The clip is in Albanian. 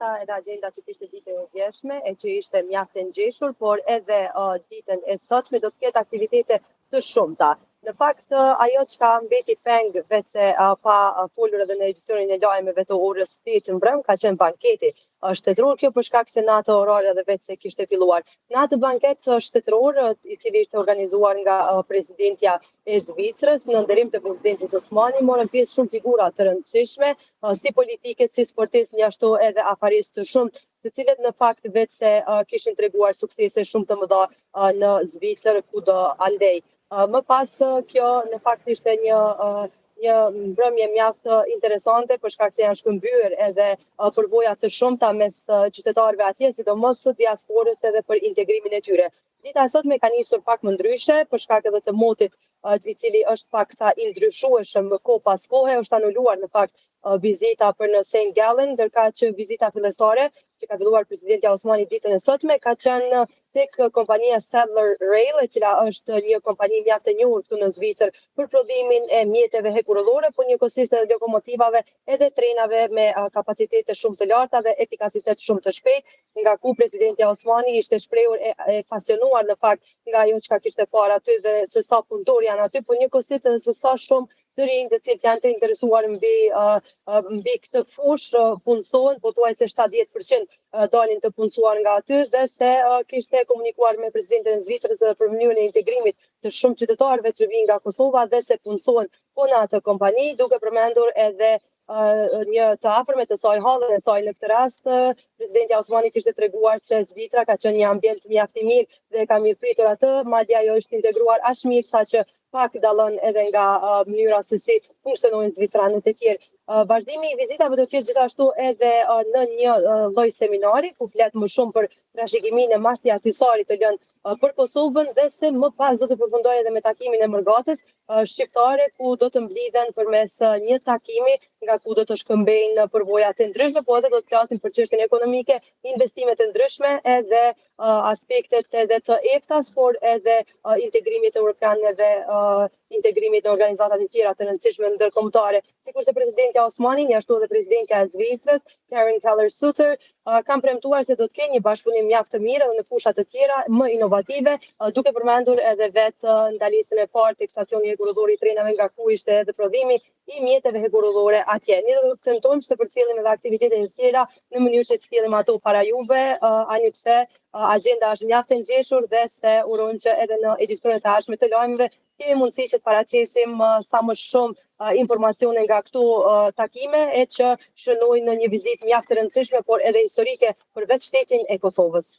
data edhe agenda që kishte ditën e djeshme e që ishte mjaft e ngjeshur, por edhe ditën e sotme do të ketë aktivitete të shumta. Në fakt, ajo që ka mbeti peng vetë pa folur edhe në edicionin e lajmeve të orës 8 mbrëm, ka qenë banketi shtetëror, kjo për shkak se natë orare edhe vetë se kishte filluar. Në atë banket shtetëror, i cili ishte organizuar nga presidentja e Zvicrës, në nderim të presidentit Osmani, morën pjesë shumë figura të rëndësishme, si politike, si sportistë, ashtu edhe afaristë të shumtë, të cilët në fakt vetë se kishin treguar suksese shumë të mëdha në Zvicër, kudo andej. Më pas kjo në fakt ishte një mbrëmje mjaft interesante për shkak se janë shkëmbyer edhe përvoja të shumta mes qytetarëve atje, sidomos së diasporës edhe për integrimin e tyre. Dita e sotme ka nisur pak më ndryshe për shkak edhe të motit i cili është pak sa i ndryshueshëm kohë pas kohe, është anuluar në fakt vizita për në St. Gallen, ndërka që vizita fillestare që ka filluar presidentja Osmani ditën e sotme ka qenë tek kompania Stadler Rail, e cila është një kompani mjaft e njohur këtu në Zvicër për prodhimin e mjeteve hekurëllore, por njëkohësisht edhe lokomotivave edhe trenave me kapacitete shumë të larta dhe efikasitet shumë të shpejtë, nga ku presidentja Osmani ishte shprehur e pasionuar në fakt nga ajo që kishte parë aty dhe se sa punëtor janë aty, por njëkohësisht edhe se sa shumë të rinj të cilët janë të interesuar mbi këtë fushë punësohen, pothuajse 70% dalin të punësuar nga aty dhe se kishte komunikuar me presidentin e Zvicrës për mënyrën e integrimit të shumë qytetarëve që vinë nga Kosova dhe se punësohen po në atë kompani, duke përmendur edhe një të afërme të saj hallën e saj. Në këtë rast, presidentja Osmani kishte treguar se Zvicra ka qenë një ambient mjaft i mirë dhe ka mirëpritur atë, madje ajo është integruar aq mirë saqë pak dallon edhe nga mënyra se si funksionojnë zvicranët e tjerë. Vazhdimi i vizitave do të jetë gjithashtu edhe në një lloj seminari ku flet më shumë për trashëgiminë e Marti Ahtisarit të lënë për Kosovën dhe se më pas do të përfundojë edhe me takimin e Mërgatës shqiptare, ku do të mblidhen përmes një takimi nga ku do të shkëmbejnë përvoja të ndryshme, po edhe do të flasin për çështjen ekonomike, investimet të ndryshme edhe aspektet edhe të EFTA-s, por edhe integrimit evropian edhe integrimit në organizatat e tjera të rëndësishme ndërkombëtare. Sikurse presidentja Osmani, ashtu edhe presidentja e Zvicrës, Karin Keller-Sutter, kanë premtuar se do të kenë një bashkëpunim mjaft të mirë edhe në fusha të tjera më inovative, duke përmendur edhe vetë ndalisën e parë tek stacioni hekurëllor i trenave, nga ku ishte edhe prodhimi i mjeteve hekurëllore atje. Ne do të tentojmë të përcjellim edhe aktivitete të tjera në mënyrë që të sjellim ato para juve, ani pse agenda është mjaft e ngjeshur dhe se urojmë që edhe në edicionet e ardhshme të lajmeve kemi mundësi që të paraqesim sa më shumë informacione nga këto takime e që shënojnë në një vizitë mjaft të rëndësishme, por edhe historike për vetë shtetin e Kosovës.